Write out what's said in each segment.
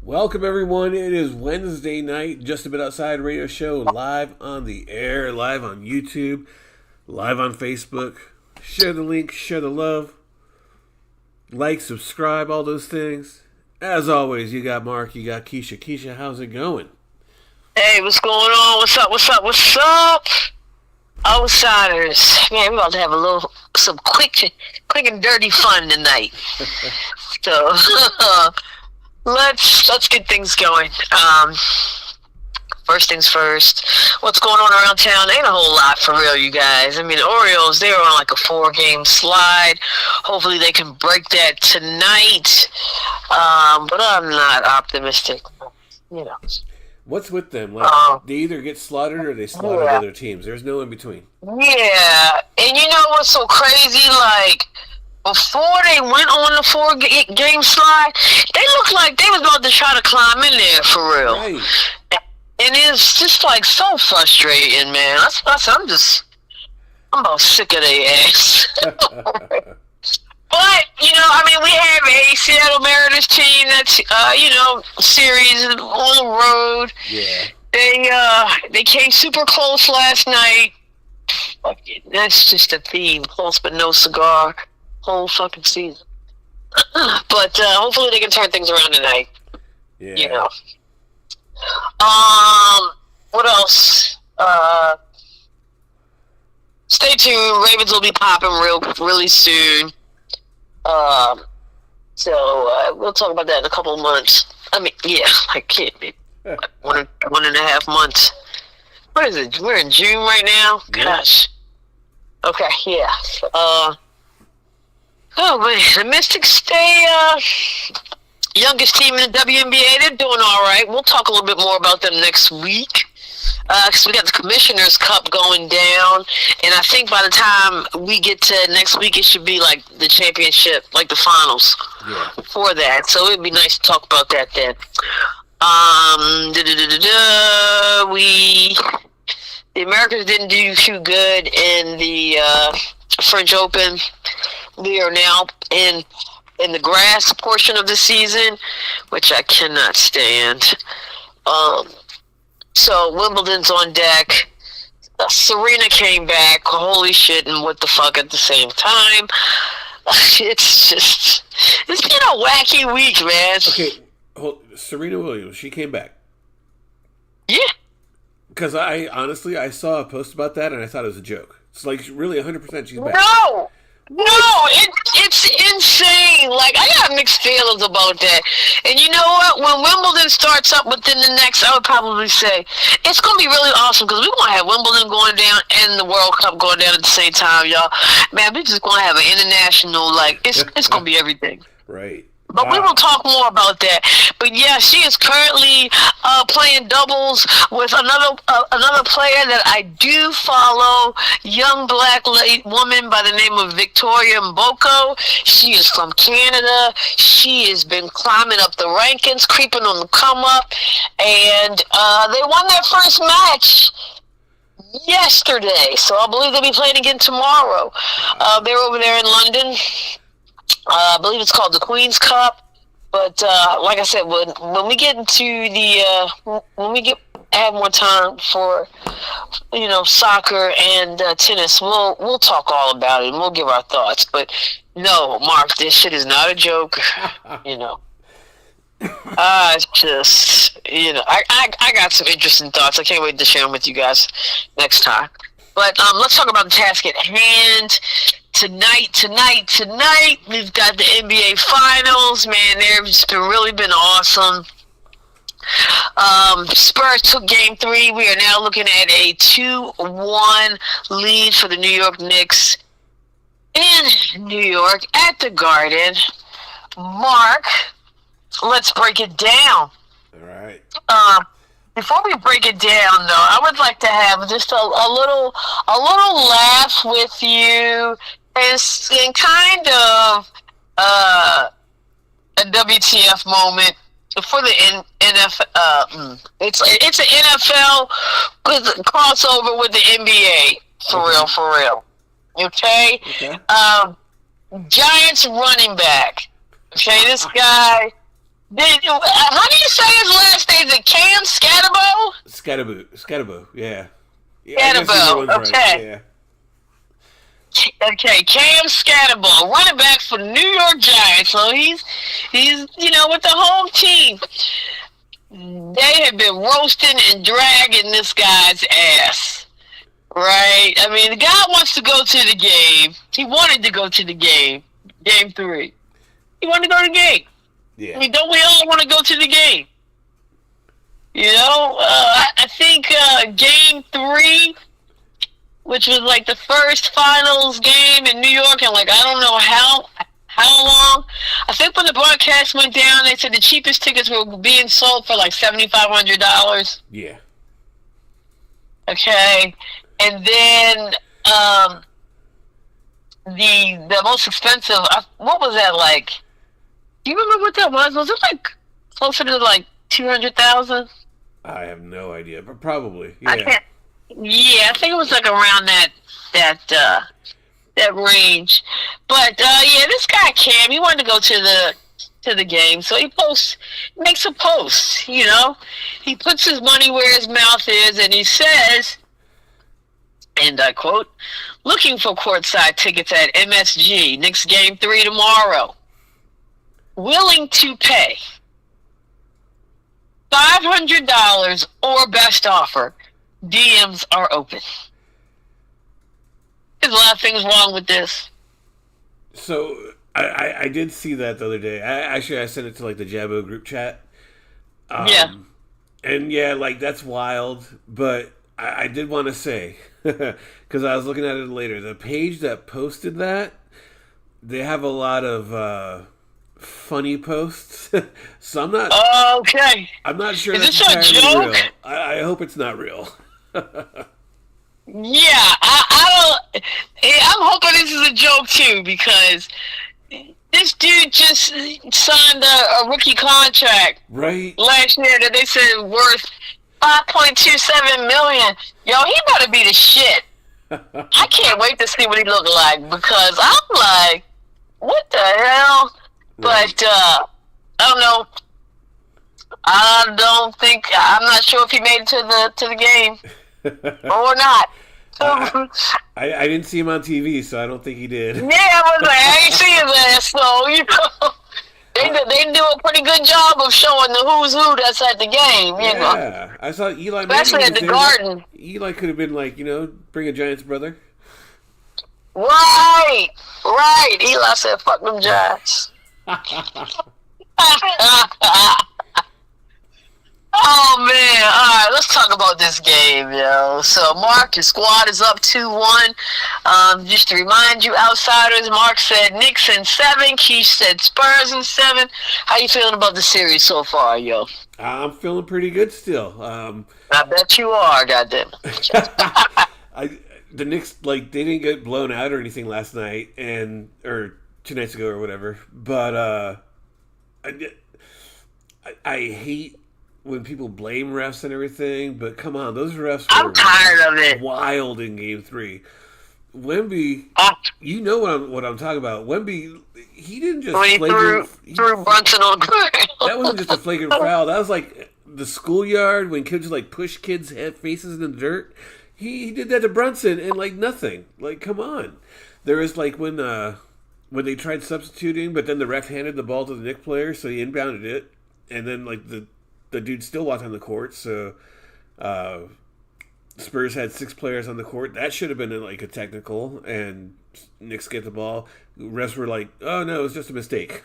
Welcome everyone. It is Wednesday night, just a bit outside radio show, live on the air, live on YouTube, live on Facebook. Share the link, share the love, like, subscribe, all those things. As always, you got Mark, you got Keisha. Keisha, how's it going? Hey, what's going on? What's up? Outsiders. Man, we're about to have some quick and dirty fun tonight. So, let's get things going. First things first, what's going on around town? Ain't a whole lot for real, you guys. I mean, the Orioles, they're on like a 4-game slide. Hopefully they can break that tonight. But I'm not optimistic. You know. What's with them? Like, they either get slaughtered or they slaughter other teams. There's no in between. Yeah, and you know what's so crazy? Like, before they went on the 4-game slide, they looked like they was about to try to climb in there for real. Right. And it's just like so frustrating, man. I'm about sick of their ass. But, you know, I mean, we have a Seattle Mariners team that's, series on the road. Yeah. They came super close last night. That's just a theme. Close but no cigar. Whole fucking season. But hopefully they can turn things around tonight. Yeah. You know. What else? Stay tuned. Ravens will be popping really soon. So we'll talk about that in a couple of months. I mean, yeah, I can't be like 1.5 months. What is it? We're in June right now. Gosh. Okay, yeah. Oh man, the Mystics stay youngest team in the WNBA. They're doing all right. We'll talk a little bit more about them next week. Because we got the Commissioner's Cup going down, and I think by the time we get to next week, it should be like the championship, like the finals for that. So it'd be nice to talk about that then. The Americans didn't do too good in the French Open. We are now in the grass portion of the season, which I cannot stand. So Wimbledon's on deck. Serena came back. Holy shit, and what the fuck at the same time. It's been a wacky week, man. Okay, Serena Williams, she came back. Yeah. Because I saw a post about that and I thought it was a joke. It's like really 100% she's back. No, it's insane. Like, I got mixed feelings about that. And you know what? When Wimbledon starts up within the next, I would probably say, it's going to be really awesome because we're going to have Wimbledon going down and the World Cup going down at the same time, y'all. Man, we're just going to have an international, like, it's going to be everything. Right. But we will talk more about that. But yeah, she is currently playing doubles with another player that I do follow, young black woman by the name of Victoria Mboko. She is from Canada. She has been climbing up the rankings, creeping on the come up, and they won their first match yesterday. So I believe they'll be playing again tomorrow. They're over there in London. I believe it's called the Queen's Cup, but like I said, when we get into have more time for soccer and tennis, we'll talk all about it and we'll give our thoughts. But no, Mark, this shit is not a joke. It's just I got some interesting thoughts. I can't wait to share them with you guys next time. But let's talk about the task at hand. Tonight, we've got the NBA Finals. Man, they've really been awesome. Spurs took Game 3. We are now looking at a 2-1 lead for the New York Knicks in New York at the Garden. Mark, let's break it down. All right. Before we break it down, though, I would like to have just a little laugh with you and kind of a WTF moment for the NFL. It's an NFL crossover with the NBA for real. Okay. Okay. Giants running back. Okay, this guy How do you say his last name? Is it Cam Scatterbo? Scatterbo, yeah. Yeah, I guess either Scatterbo, one's right, okay. yeah. Okay, Cam Scatterbo, running back for the New York Giants. So he's with the home team. They have been roasting and dragging this guy's ass. Right? I mean, the guy wants to go to the game. He wanted to go to the game. Game 3. He wanted to go to the game. Yeah. I mean, don't we all want to go to the game? I think Game 3, which was like the first finals game in New York, and like I don't know how long. I think when the broadcast went down, they said the cheapest tickets were being sold for like $7,500. Yeah. Okay, and then the most expensive. What was that like? Do you remember what that was? Was it like closer to like 200,000? I have no idea, but probably. I Yeah. can't. Yeah, I think it was like around that range. But yeah, this guy Cam, he wanted to go to the game, so he makes a post. He puts his money where his mouth is, and he says, and I quote, "Looking for courtside tickets at MSG. Knicks game 3 tomorrow. Willing to pay $500 or best offer. DMs are open." There's a lot of things wrong with this. So I did see that the other day. I sent it to like the JABO group chat. Yeah. And yeah, like that's wild. But I did want to say, because I was looking at it later, the page that posted that, they have a lot of funny posts. So I'm not. Okay. I'm not sure. Is That's this a entirely joke? real. I hope it's not real. Yeah, I don't. I'm hoping this is a joke too, because this dude just signed a rookie contract Right? last year that they said worth $5.27 million. Yo, he better be the shit. I can't wait to see what he look like, because I'm like, what the hell? Right. But I don't know. I'm not sure if he made it to the game or not. I didn't see him on TV, so I don't think he did. Yeah, I was like, I ain't see his ass, so they do a pretty good job of showing the who's who that's at the game, know. Yeah, I saw Eli. Especially at the Garden. Eli could have been like, bring a Giants brother. Right. Eli said, "Fuck them Giants." Oh man! All right, let's talk about this game, yo. So, Mark, your squad is up 2-1. Just to remind you, outsiders, Mark said Knicks in 7. Keith said Spurs in 7. How you feeling about the series so far, yo? I'm feeling pretty good still. I bet you are, goddamn. The Knicks, like, they didn't get blown out or anything last night, or 2 nights ago or whatever. But I hate when people blame refs and everything, but come on, those refs were I'm tired of it. wild in Game 3. Wemby, you know what I'm talking about. Wemby, he didn't just when he threw Brunson on the ground. That wasn't just a flagrant foul. That was like the schoolyard when kids like push kids' head faces in the dirt. He did that to Brunson and like nothing. Like, come on. There was like when they tried substituting, but then the ref handed the ball to the Knicks player, so he inbounded it, and then like the dude still walked on the court, so Spurs had 6 players on the court. That should have been like a technical, and Knicks get the ball. Refs were like, "Oh no, it was just a mistake."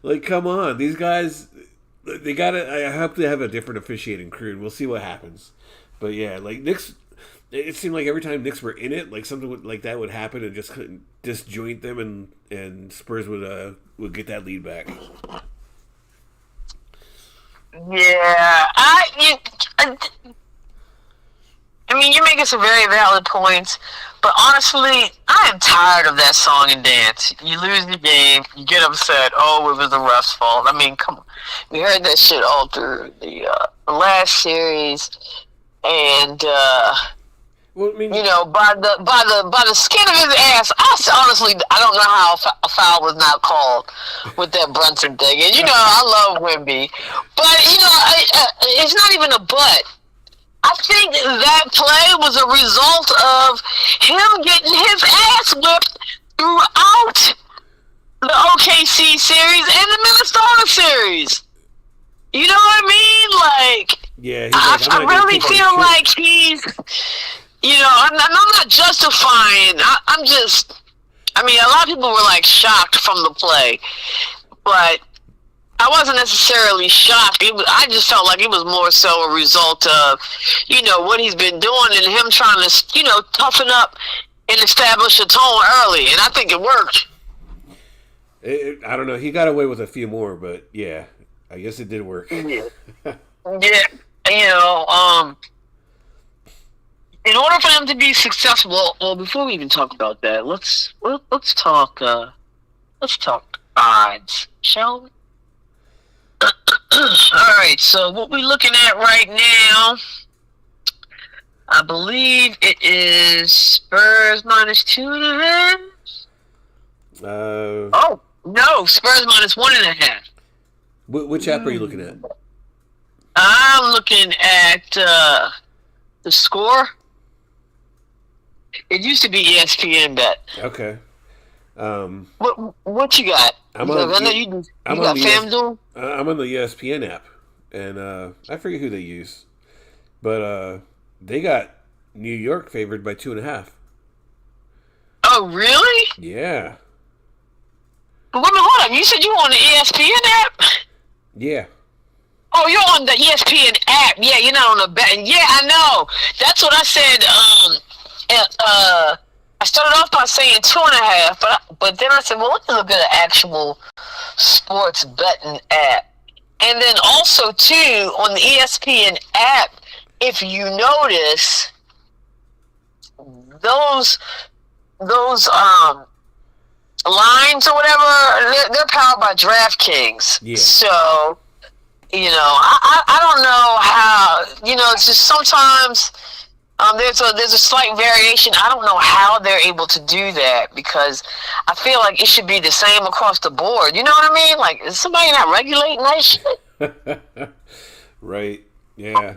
Like, come on, these guys, they gotta. I hope they have a different officiating crew, and we'll see what happens. But yeah, like Knicks, it seemed like every time Knicks were in it, like something like that would happen and just couldn't disjoint them, and Spurs would get that lead back. Yeah, I mean, you're making some very valid points, but honestly, I am tired of that song and dance. You lose the game, you get upset. Oh, it was the ref's fault. I mean, come on. We heard that shit all through the last series, and Well, I mean, by the skin of his ass. Honestly, I don't know how a foul was not called with that Brunson thing. And I love Wemby, but it's not even a but. I think that play was a result of him getting his ass whipped throughout the OKC series and the Minnesota series. You know what I mean? Like, yeah, I really feel like he's, I'm not justifying. I'm just, I mean, a lot of people were like shocked from the play, but I wasn't necessarily shocked. I just felt like it was more so a result of, what he's been doing and him trying to, toughen up and establish a tone early. And I think it worked. I don't know. He got away with a few more, but yeah, I guess it did work. Yeah. In order for them to be successful, well, before we even talk about that, let's talk odds, shall we? All right, so what we're looking at right now, I believe it is Spurs minus 2.5. Oh no, Spurs minus 1.5. Which app are you looking at? I'm looking at the score. It used to be ESPN Bet. Okay. What you got? I know you got FanDuel. I'm on the ESPN app, and I forget who they use, but they got New York favored by 2.5. Oh, really? Yeah. But wait a minute, hold on. You said you were on the ESPN app? Yeah. Oh, you're on the ESPN app. Yeah, you're not on the bet. Yeah, I know. That's what I said. I started off by saying 2.5, but then I said, well, let's look at an actual sports betting app. And then also, too, on the ESPN app, if you notice, those lines or whatever, they're powered by DraftKings. Yeah. So, I don't know how, it's just sometimes there's a slight variation. I don't know how they're able to do that because I feel like it should be the same across the board. You know what I mean? Like, is somebody not regulating that shit? Right. Yeah.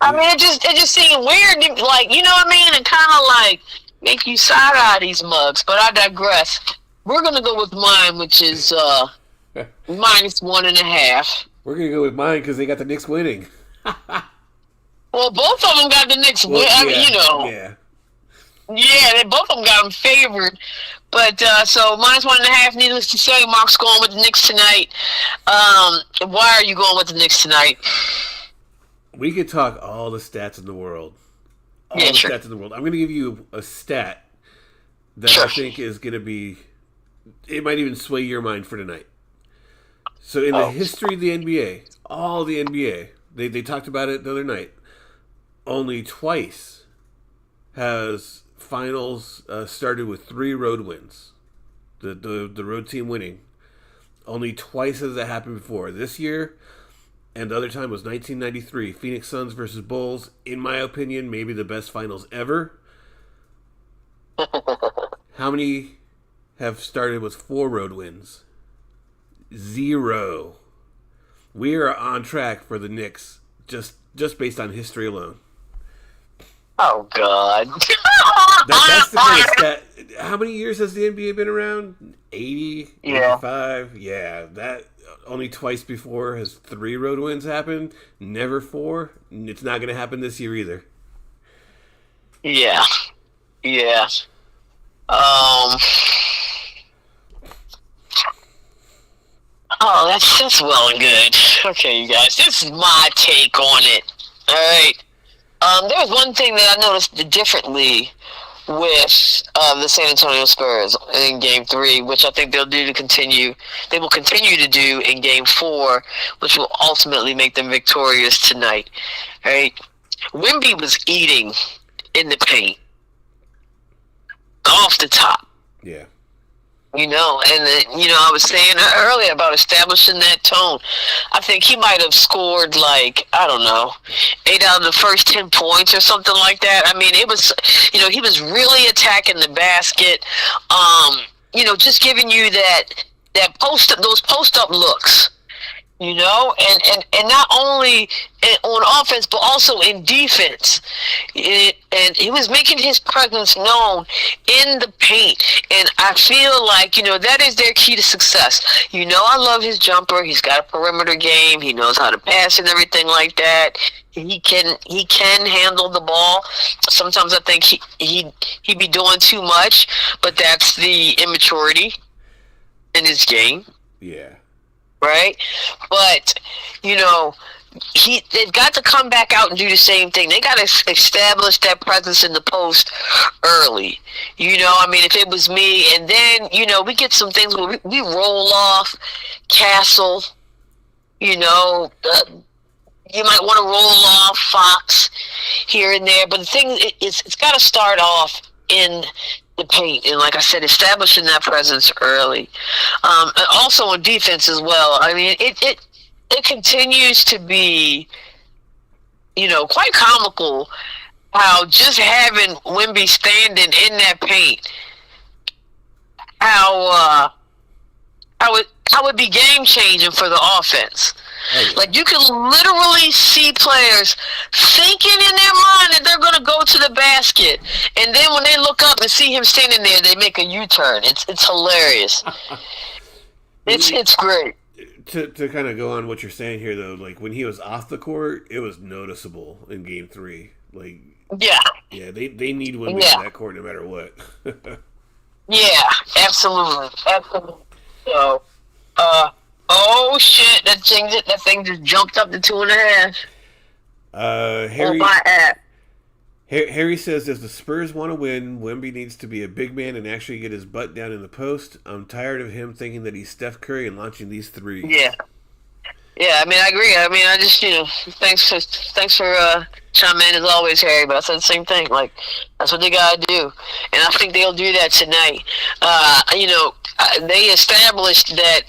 I mean, it just seemed weird, like, you know what I mean? And kind of like make you side-eye these mugs. But I digress. We're going to go with mine, which is minus 1.5. We're going to go with mine because they got the Knicks winning. Well, both of them got the Knicks winning. Yeah, I mean, Yeah. Yeah, both of them got them favored. But, so minus 1.5, needless to say, Mark's going with the Knicks tonight. Why are you going with the Knicks tonight? We could talk all the stats in the world. Stats in the world. I'm going to give you a stat that I think is going to be... It might even sway your mind for tonight. So in the history of the NBA, all the NBA, they talked about it the other night, only twice has finals started with 3 road wins. The road team winning. Only twice has that happened before. This year, and the other time was 1993. Phoenix Suns versus Bulls. In my opinion, maybe the best finals ever. How many have started with 4 road wins? 0. We are on track for the Knicks, just based on history alone. Oh, God. That's the kind of stat. How many years has the NBA been around? 80? Yeah. 85? Yeah. That only twice before has 3 road wins happened. Never 4. It's not going to happen this year either. Yeah. Yeah. Oh, that's well and good. Okay, you guys, this is my take on it. All right. There was one thing that I noticed differently with the San Antonio Spurs in Game 3, which I think they'll continue to do in Game 4, which will ultimately make them victorious tonight. All right. Wemby was eating in the paint off the top. Yeah. And I was saying earlier about establishing that tone. I think he might have scored like, I don't know, 8 out of the first 10 points or something like that. I mean, it was, he was really attacking the basket. Just giving you that those post up looks. And not only on offense, but also in defense. And he was making his presence known in the paint. And I feel like, that is their key to success. I love his jumper. He's got a perimeter game. He knows how to pass and everything like that. He can handle the ball. Sometimes I think he'd be doing too much, but that's the immaturity in his game. Yeah. Right? But, they've got to come back out and do the same thing. They got to establish that presence in the post early. If it was me, and then, we get some things where we roll off Castle, you might want to roll off Fox here and there. But the thing is, it's got to start off in the paint, and like I said, establishing that presence early. And also on defense as well. I mean, it continues to be, quite comical how just having Wemby standing in that paint, how it be game changing for the offense. Like, you can literally see players thinking in their mind that they're going to go to the basket, and then when they look up and see him standing there, they make a U-turn. It's hilarious. It's great. To kind of go on what you're saying here, though, like, when he was off the court, it was noticeable in Game 3. Like, yeah, they need Wemby on that court no matter what. Yeah, absolutely. So, oh shit! That thing just jumped up to 2.5. Harry. On my app. Harry says, "If the Spurs want to win, Wemby needs to be a big man and actually get his butt down in the post. I'm tired of him thinking that he's Steph Curry and launching these threes." Yeah. I mean, I agree. I mean, I just thanks for chiming in as always, Harry. But I said the same thing. Like, that's what they gotta do, and I think they'll do that tonight. They established that.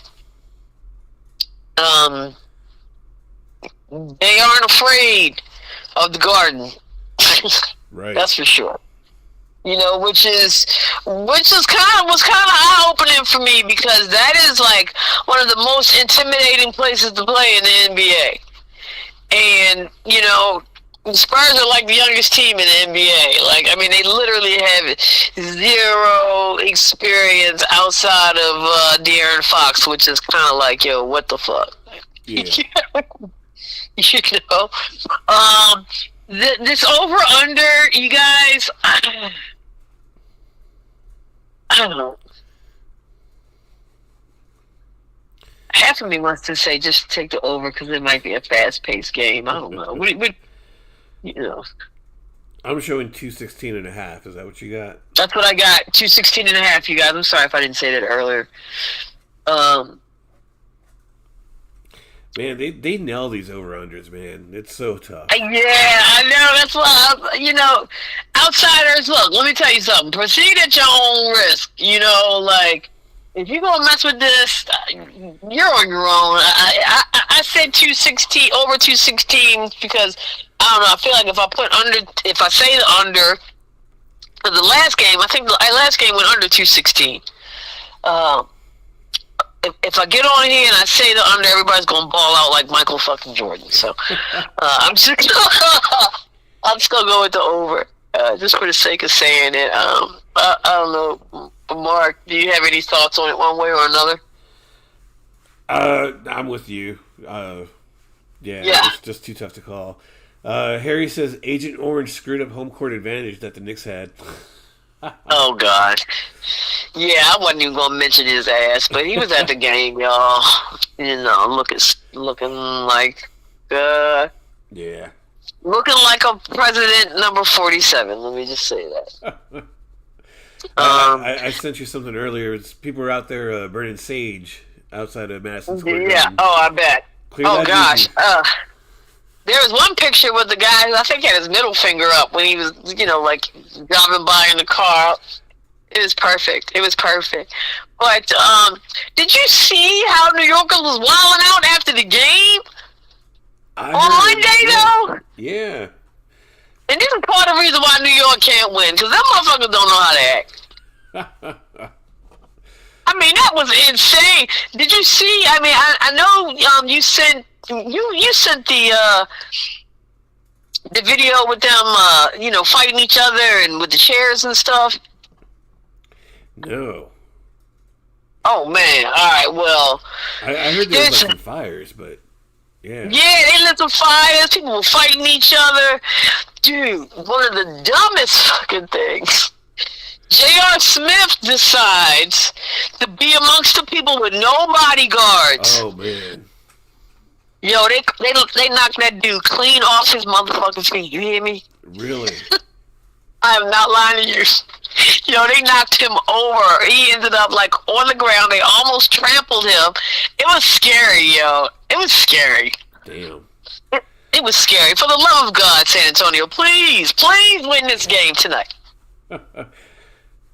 They aren't afraid of the Garden. Right. That's for sure. Which was kind of eye opening for me, because that is like one of the most intimidating places to play in the NBA. And the Spurs are like the youngest team in the NBA. Like, I mean, they literally have zero experience outside of De'Aaron Fox, which is kind of like, yo, what the fuck? Yeah. This over-under, you guys, I don't know. Half of me wants to say just take the over because it might be a fast-paced game. I don't know. I'm showing 216.5. Is that what you got? That's what I got. 216.5, you guys. I'm sorry if I didn't say that earlier. Man, they nail these over-unders, man. It's so tough. Yeah, I know. That's why, outsiders, look, let me tell you something. Proceed at your own risk. Like, if you're going to mess with this, you're on your own. I said 216, over 216, because, I don't know, I feel like if I say the under, for the last game, I think the last game went under 216. If I get on here and I say the under, everybody's gonna ball out like Michael fucking Jordan. So I'm just gonna go with the over, just for the sake of saying it. I don't know, Mark. Do you have any thoughts on it, one way or another? I'm with you. Yeah, it's just too tough to call. Harry says Agent Orange screwed up home court advantage that the Knicks had. Oh God. Yeah, I wasn't even gonna mention his ass, but he was at the game, y'all. Looking like looking like a president number 47. Let me just say that. I sent you something earlier. People were out there burning sage outside of Madison Square Garden. Yeah. Oh, I bet. Oh gosh. There was one picture with the guy who I think had his middle finger up when he was, like driving by in the car. It was perfect. It was perfect. But did you see how New Yorkers was wilding out after the game on Monday, though? Yeah. And this is part of the reason why New York can't win, because them motherfuckers don't know how to act. I mean, that was insane. Did you see? I mean, I know you sent the video with them, fighting each other and with the chairs and stuff. No. Oh man! All right. Well, I heard there was some fires, but yeah. Yeah, they lit some fires. People were fighting each other. Dude, one of the dumbest fucking things. J.R. Smith decides to be amongst the people with no bodyguards. Oh man. Yo, they knocked that dude clean off his motherfucking feet. You hear me? Really? I am not lying to you. Yo, they knocked him over. He ended up like on the ground. They almost trampled him. It was scary, yo. It was scary. Damn. It was scary. For the love of God, San Antonio, please win this game tonight.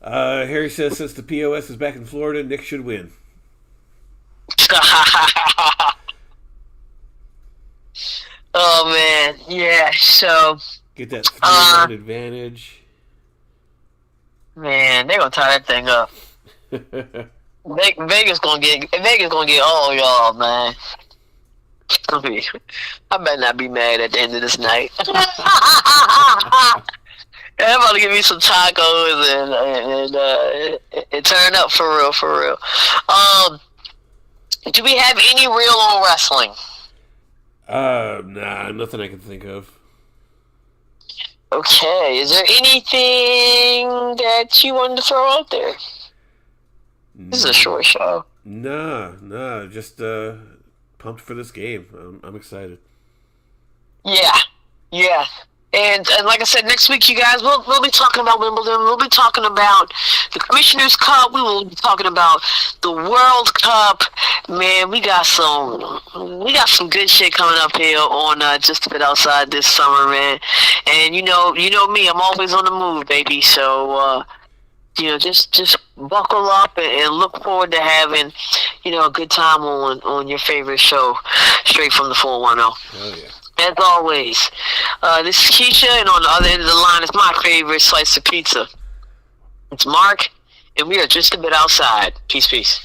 Harry says since the POS is back in Florida, Nick should win. Oh man, yeah. So get that 3-round advantage. Man, they're gonna tie that thing up. Vegas gonna get all y'all, man. I better not be mad at the end of this night. I'm about to give me some tacos and turn up for real. Do we have any real on wrestling? Nah, nothing I can think of. Okay, is there anything that you wanted to throw out there? This is a short show. Nah, just pumped for this game. I'm excited. Yeah. And like I said, next week, you guys, we'll be talking about Wimbledon. We'll be talking about the Commissioner's Cup. We will be talking about the World Cup. Man, we got some good shit coming up here on Just a Bit Outside this summer, man. And you know me, I'm always on the move, baby. So just buckle up and look forward to having a good time on your favorite show, straight from the 410. Oh yeah. As always, this is Keisha, and on the other end of the line is my favorite slice of pizza. It's Mark, and we are just a bit outside. Peace.